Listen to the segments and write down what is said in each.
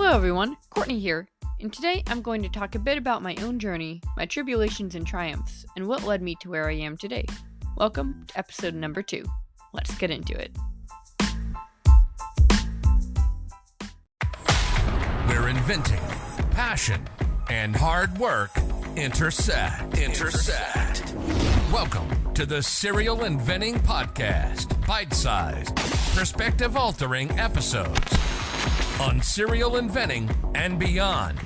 Hello everyone, Courtney here, and today I'm going to talk a bit about my own journey, my tribulations and triumphs, and what led me to where I am today. Welcome to episode number 2. Let's get into it. Where inventing, passion, and hard work intersect. Welcome to the Serial Inventing Podcast. Bite-sized, perspective-altering episodes on serial inventing and beyond.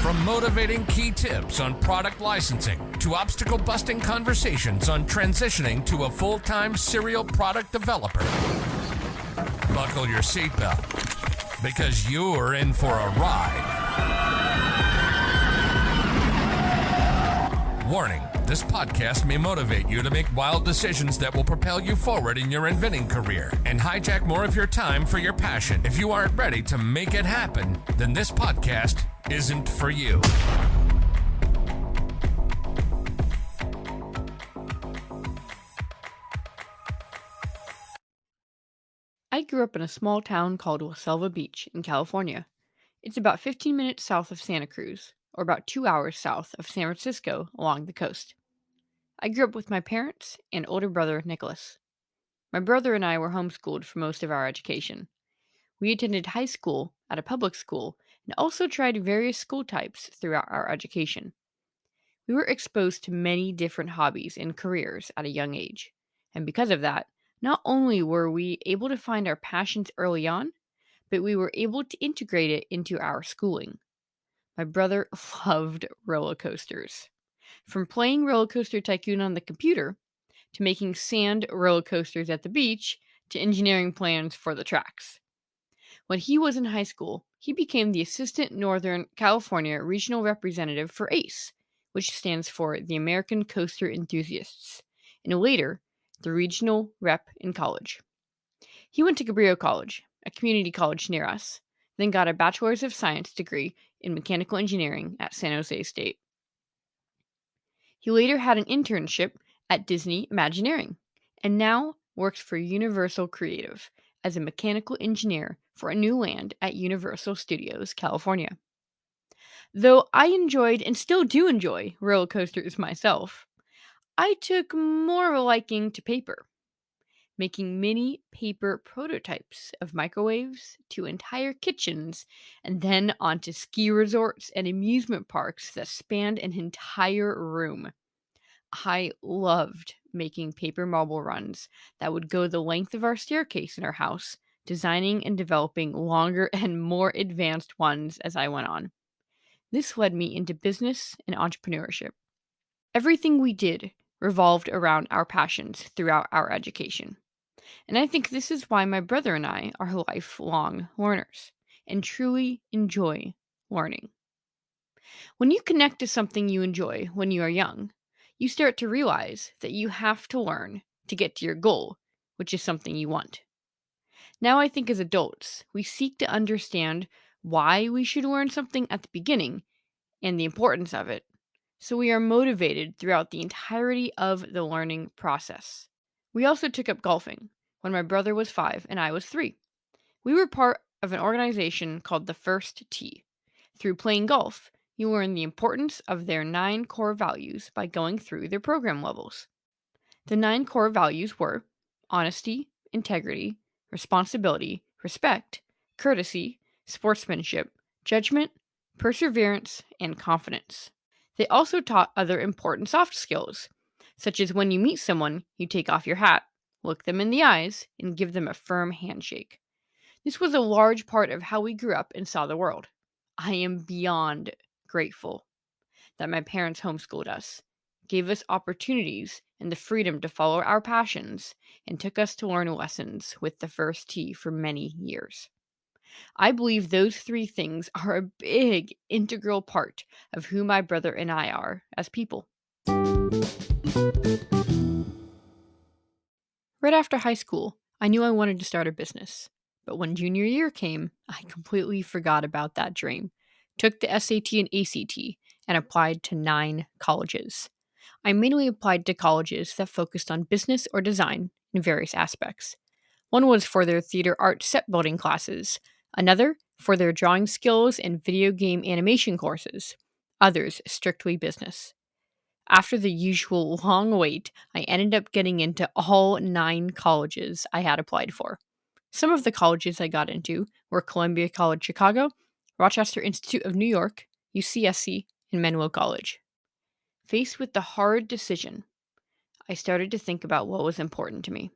From motivating key tips on product licensing to obstacle-busting conversations on transitioning to a full-time serial product developer. Buckle your seatbelt, because you're in for a ride. Warning, this podcast may motivate you to make wild decisions that will propel you forward in your inventing career and hijack more of your time for your passion. If you aren't ready to make it happen, then this podcast isn't for you. I grew up in a small town called La Selva Beach in California. It's about 15 minutes south of Santa Cruz, or about 2 hours south of San Francisco along the coast. I grew up with my parents and older brother, Nicholas. My brother and I were homeschooled for most of our education. We attended high school at a public school and also tried various school types throughout our education. We were exposed to many different hobbies and careers at a young age, and because of that, not only were we able to find our passions early on, but we were able to integrate it into our schooling. My brother loved roller coasters. From playing Roller Coaster Tycoon on the computer, to making sand roller coasters at the beach, to engineering plans for the tracks. When he was in high school, he became the Assistant Northern California Regional Representative for ACE, which stands for the American Coaster Enthusiasts, and later, the Regional Rep in college. He went to Cabrillo College, a community college near us, then got a Bachelor's of Science degree in Mechanical Engineering at San Jose State. He later had an internship at Disney Imagineering, and now works for Universal Creative as a mechanical engineer for a new land at Universal Studios, California. Though I enjoyed and still do enjoy roller coasters myself, I took more of a liking to paper, making mini paper prototypes of microwaves to entire kitchens and then onto ski resorts and amusement parks that spanned an entire room. I loved making paper marble runs that would go the length of our staircase in our house, designing and developing longer and more advanced ones as I went on. This led me into business and entrepreneurship. Everything we did revolved around our passions throughout our education. And I think this is why my brother and I are lifelong learners and truly enjoy learning. When you connect to something you enjoy when you are young, you start to realize that you have to learn to get to your goal, which is something you want. Now I think as adults, we seek to understand why we should learn something at the beginning and the importance of it, so we are motivated throughout the entirety of the learning process. We also took up golfing when my brother was 5 and I was 3. We were part of an organization called the First Tee. Through playing golf, you learn the importance of their 9 core values by going through their program levels. The 9 core values were honesty, integrity, responsibility, respect, courtesy, sportsmanship, judgment, perseverance, and confidence. They also taught other important soft skills, such as when you meet someone, you take off your hat, look them in the eyes, and give them a firm handshake. This was a large part of how we grew up and saw the world. I am beyond grateful that my parents homeschooled us, gave us opportunities and the freedom to follow our passions, and took us to learn lessons with the First Tee for many years. I believe those 3 things are a big, integral part of who my brother and I are as people. Right after high school, I knew I wanted to start a business. But when junior year came, I completely forgot about that dream, took the SAT and ACT, and applied to 9 colleges. I mainly applied to colleges that focused on business or design in various aspects. One was for their theater art set building classes, another for their drawing skills and video game animation courses, others strictly business. After the usual long wait, I ended up getting into all 9 colleges I had applied for. Some of the colleges I got into were Columbia College Chicago, Rochester Institute of New York, UCSC, and Manuel College. Faced with the hard decision, I started to think about what was important to me.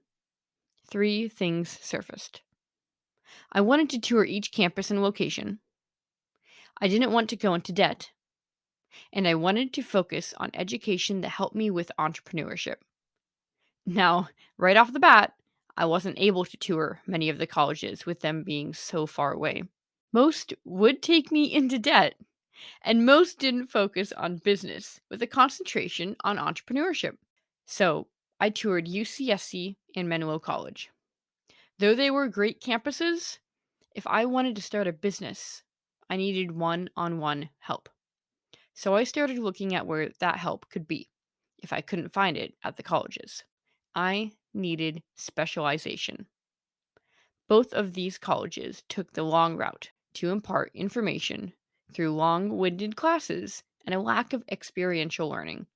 3 things surfaced. I wanted to tour each campus and location. I didn't want to go into debt. And I wanted to focus on education that helped me with entrepreneurship. Now, right off the bat, I wasn't able to tour many of the colleges with them being so far away. Most would take me into debt, and most didn't focus on business with a concentration on entrepreneurship. So, I toured UCSC and Manuel College. Though they were great campuses, if I wanted to start a business, I needed one-on-one help. So I started looking at where that help could be if I couldn't find it at the colleges. I needed specialization. Both of these colleges took the long route to impart information through long winded classes and a lack of experiential learning.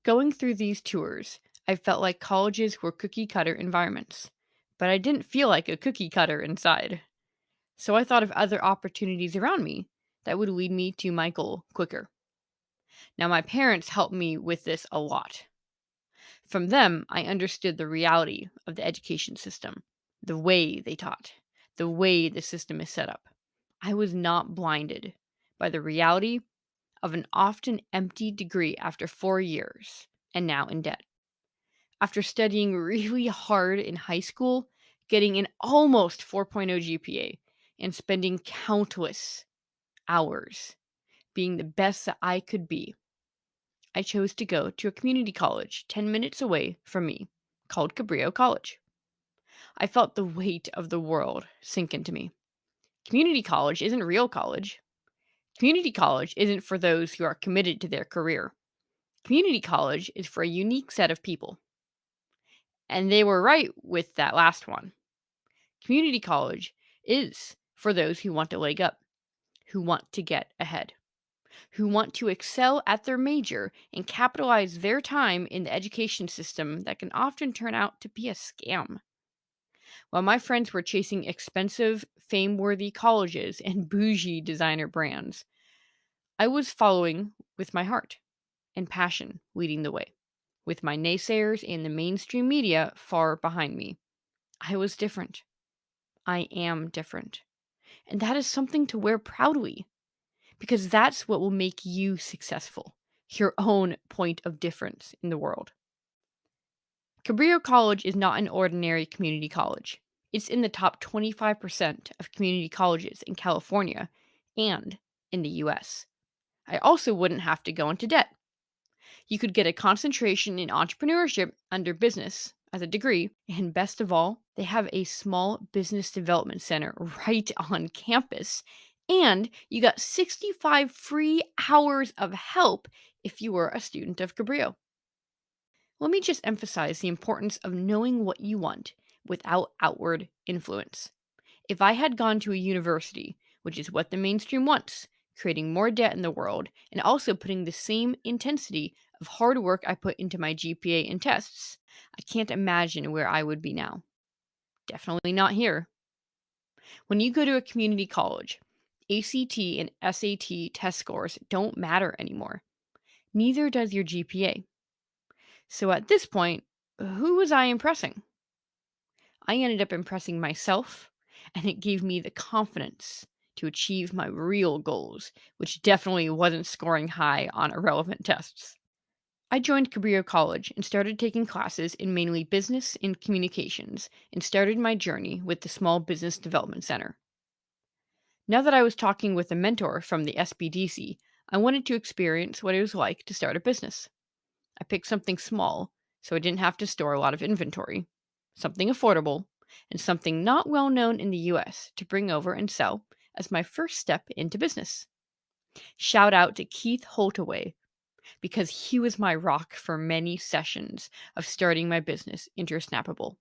Going through these tours, I felt like colleges were cookie cutter environments, but I didn't feel like a cookie cutter inside. So I thought of other opportunities around me that would lead me to my goal quicker. Now, my parents helped me with this a lot. From them, I understood the reality of the education system, the way they taught, the way the system is set up. I was not blinded by the reality of an often empty degree after 4 years and now in debt. After studying really hard in high school, getting an almost 4.0 GPA, and spending countless hours being the best that I could be, I chose to go to a community college 10 minutes away from me called Cabrillo College. I felt the weight of the world sink into me. Community college isn't real college. Community college isn't for those who are committed to their career. Community college is for a unique set of people. And they were right with that last one. Community college is for those who want to leg up, who want to get ahead, who want to excel at their major and capitalize their time in the education system that can often turn out to be a scam. While my friends were chasing expensive, fame worthy colleges and bougie designer brands, I was following with my heart and passion leading the way, with my naysayers and the mainstream media far behind me. I was different. I am different. And that is something to wear proudly, because that's what will make you successful, your own point of difference in the world. Cabrillo College is not an ordinary community college. It's in the top 25% of community colleges in California and in the US. I also wouldn't have to go into debt. You could get a concentration in entrepreneurship under business as a degree, and best of all, they have a small business development center right on campus. And you got 65 free hours of help if you were a student of Cabrillo. Let me just emphasize the importance of knowing what you want without outward influence. If I had gone to a university, which is what the mainstream wants, creating more debt in the world, and also putting the same intensity of hard work I put into my GPA and tests, I can't imagine where I would be now. Definitely not here. When you go to a community college, ACT and SAT test scores don't matter anymore. Neither does your GPA. So at this point, who was I impressing? I ended up impressing myself, and it gave me the confidence to achieve my real goals, which definitely wasn't scoring high on irrelevant tests. I joined Cabrillo College and started taking classes in mainly business and communications and started my journey with the Small Business Development Center. Now that I was talking with a mentor from the SBDC, I wanted to experience what it was like to start a business. I picked something small, so I didn't have to store a lot of inventory, something affordable, and something not well known in the US to bring over and sell as my first step into business. Shout out to Keith Holtaway, because he was my rock for many sessions of starting my business, Intersnappable.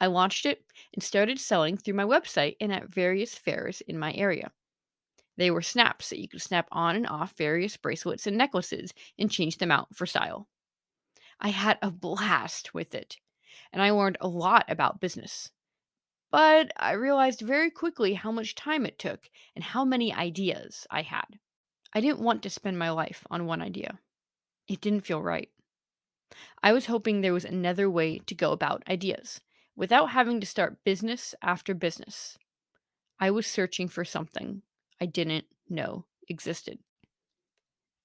I launched it and started selling through my website and at various fairs in my area. They were snaps that you could snap on and off various bracelets and necklaces and change them out for style. I had a blast with it, and I learned a lot about business. But I realized very quickly how much time it took and how many ideas I had. I didn't want to spend my life on one idea. It didn't feel right. I was hoping there was another way to go about ideas without having to start business after business. I was searching for something I didn't know existed.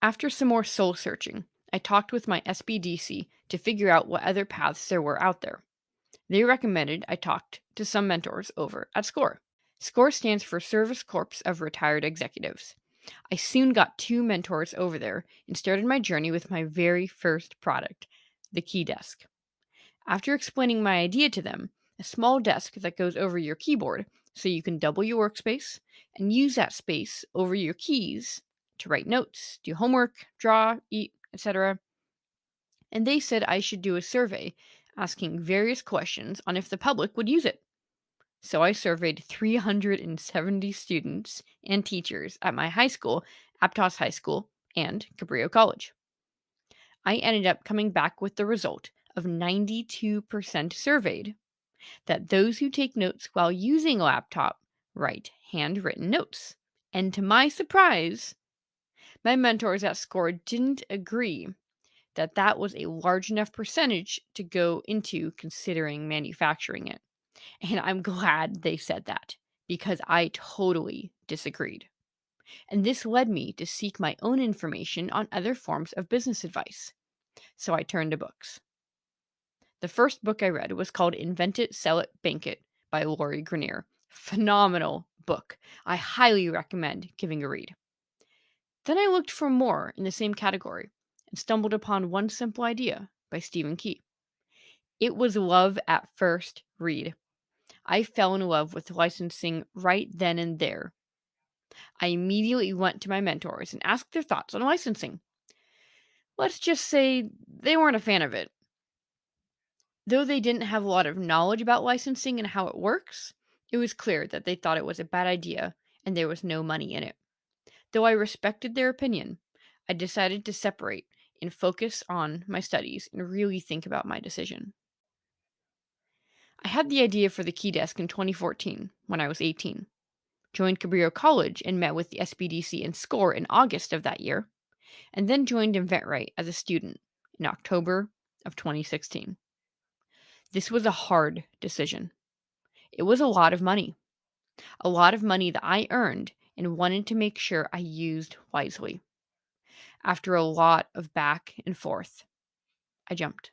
After some more soul searching, I talked with my SBDC to figure out what other paths there were out there. They recommended I talked to some mentors over at SCORE. SCORE stands for Service Corps of Retired Executives. I soon got 2 mentors over there and started my journey with my very first product, the Key Desk. After explaining my idea to them, a small desk that goes over your keyboard so you can double your workspace and use that space over your keys to write notes, do homework, draw, eat, etc. And they said I should do a survey asking various questions on if the public would use it. So I surveyed 370 students and teachers at my high school, Aptos High School, and Cabrillo College. I ended up coming back with the result of 92% surveyed that those who take notes while using a laptop write handwritten notes. And to my surprise, my mentors at SCORE didn't agree that that was a large enough percentage to go into considering manufacturing it. And I'm glad they said that because I totally disagreed. And this led me to seek my own information on other forms of business advice. So I turned to books. The first book I read was called Invent It, Sell It, Bank It by Lori Grenier. Phenomenal book. I highly recommend giving a read. Then I looked for more in the same category and stumbled upon One Simple Idea by Stephen Key. It was love at first read. I fell in love with licensing right then and there. I immediately went to my mentors and asked their thoughts on licensing. Let's just say they weren't a fan of it. Though they didn't have a lot of knowledge about licensing and how it works, it was clear that they thought it was a bad idea and there was no money in it. Though I respected their opinion, I decided to separate and focus on my studies and really think about my decision. I had the idea for the Key Desk in 2014 when I was 18, joined Cabrillo College and met with the SBDC and SCORE in August of that year, and then joined InventRight as a student in October of 2016. This was a hard decision. It was a lot of money that I earned and wanted to make sure I used wisely. After a lot of back and forth, I jumped.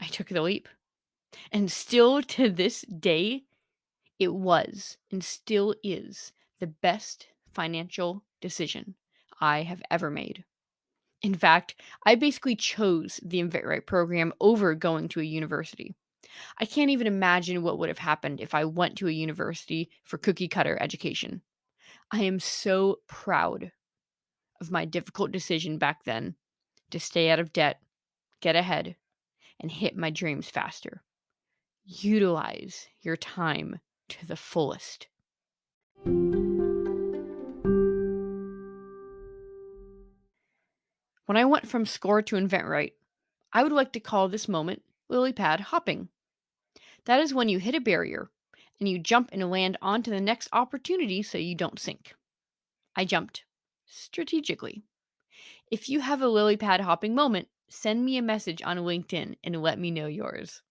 I took the leap. And still to this day, it was and still is the best financial decision I have ever made. In fact, I basically chose the InventRight program over going to a university. I can't even imagine what would have happened if I went to a university for cookie cutter education. I am so proud of my difficult decision back then to stay out of debt, get ahead, and hit my dreams faster. Utilize your time to the fullest. When I went from SCORE to InventRight, I would like to call this moment lily pad hopping. That is when you hit a barrier and you jump and land onto the next opportunity so you don't sink. I jumped strategically. If you have a lily pad hopping moment, send me a message on LinkedIn and let me know yours.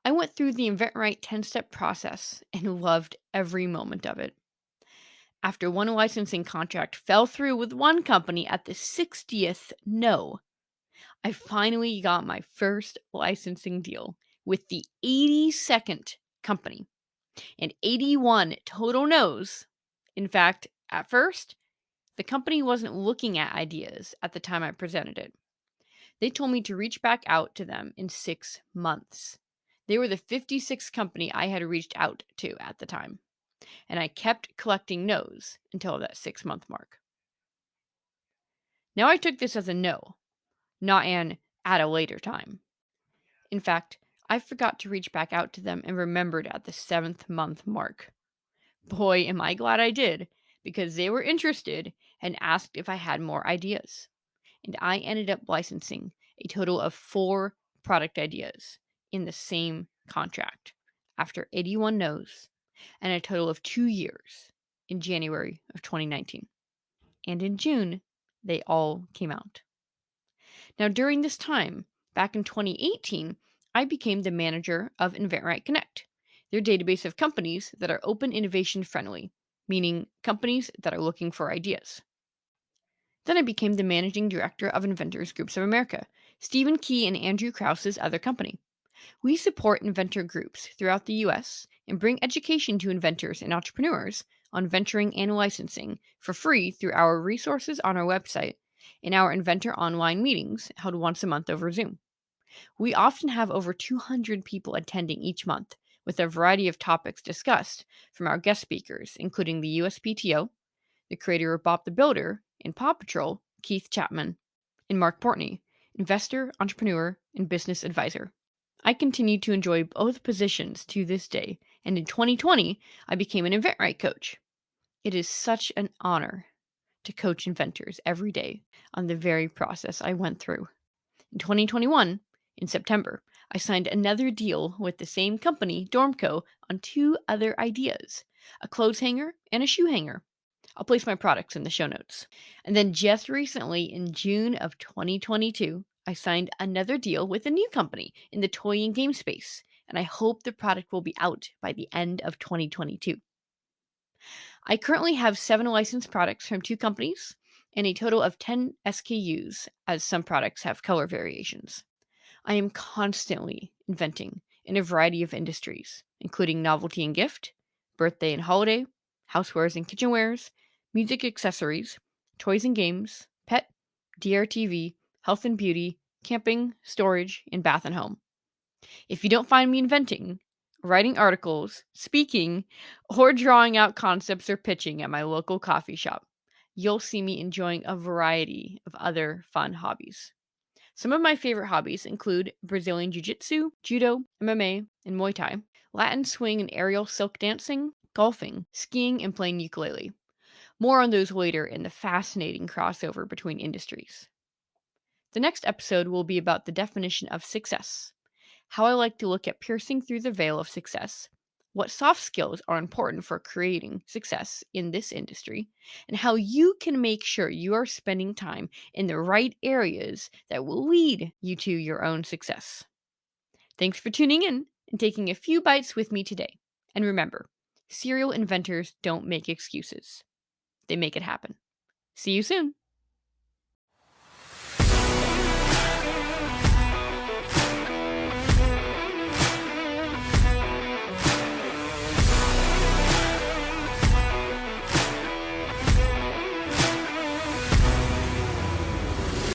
I went through the InventRight 10-step process and loved every moment of it. After one licensing contract fell through with one company at the 60th no, I finally got my first licensing deal with the 82nd company and 81 total no's. In fact, at first, the company wasn't looking at ideas at the time I presented it. They told me to reach back out to them in 6 months. They were the 56th company I had reached out to at the time, and I kept collecting no's until that 6-month mark. Now I took this as a no, not an at a later time. In fact, I forgot to reach back out to them and remembered at the 7th month mark. Boy, am I glad I did, because they were interested and asked if I had more ideas. And I ended up licensing a total of 4 product ideas in the same contract after 81 no's and a total of 2 years in January of 2019. And in June, they all came out. Now, during this time, back in 2018, I became the manager of InventRight Connect, their database of companies that are open innovation friendly, meaning companies that are looking for ideas. Then I became the managing director of Inventors Groups of America, Stephen Key and Andrew Krause's other company. We support inventor groups throughout the US and bring education to inventors and entrepreneurs on venturing and licensing for free through our resources on our website and our inventor online meetings held once a month over Zoom. We often have over 200 people attending each month with a variety of topics discussed from our guest speakers, including the USPTO, the creator of Bob the Builder and Paw Patrol, Keith Chapman, and Mark Portney, investor, entrepreneur, and business advisor. I continue to enjoy both positions to this day, and in 2020, I became an InventRight coach. It is such an honor to coach inventors every day on the very process I went through. In 2021, in September, I signed another deal with the same company, Dormco, on 2 other ideas, a clothes hanger and a shoe hanger. I'll place my products in the show notes. And then just recently, in June of 2022, I signed another deal with a new company in the toy and game space, and I hope the product will be out by the end of 2022. I currently have 7 licensed products from 2 companies and a total of 10 SKUs, as some products have color variations. I am constantly inventing in a variety of industries, including novelty and gift, birthday and holiday, housewares and kitchenwares, music accessories, toys and games, pet, DRTV, health and beauty, camping, storage, and bath and home. If you don't find me inventing, writing articles, speaking, or drawing out concepts or pitching at my local coffee shop, you'll see me enjoying a variety of other fun hobbies. Some of my favorite hobbies include Brazilian Jiu Jitsu, Judo, MMA, and Muay Thai, Latin swing and aerial silk dancing, golfing, skiing, and playing ukulele. More on those later in the fascinating crossover between industries. The next episode will be about the definition of success, how I like to look at piercing through the veil of success, what soft skills are important for creating success in this industry, and how you can make sure you are spending time in the right areas that will lead you to your own success. Thanks for tuning in and taking a few bites with me today. And remember, serial inventors don't make excuses, they make it happen. See you soon.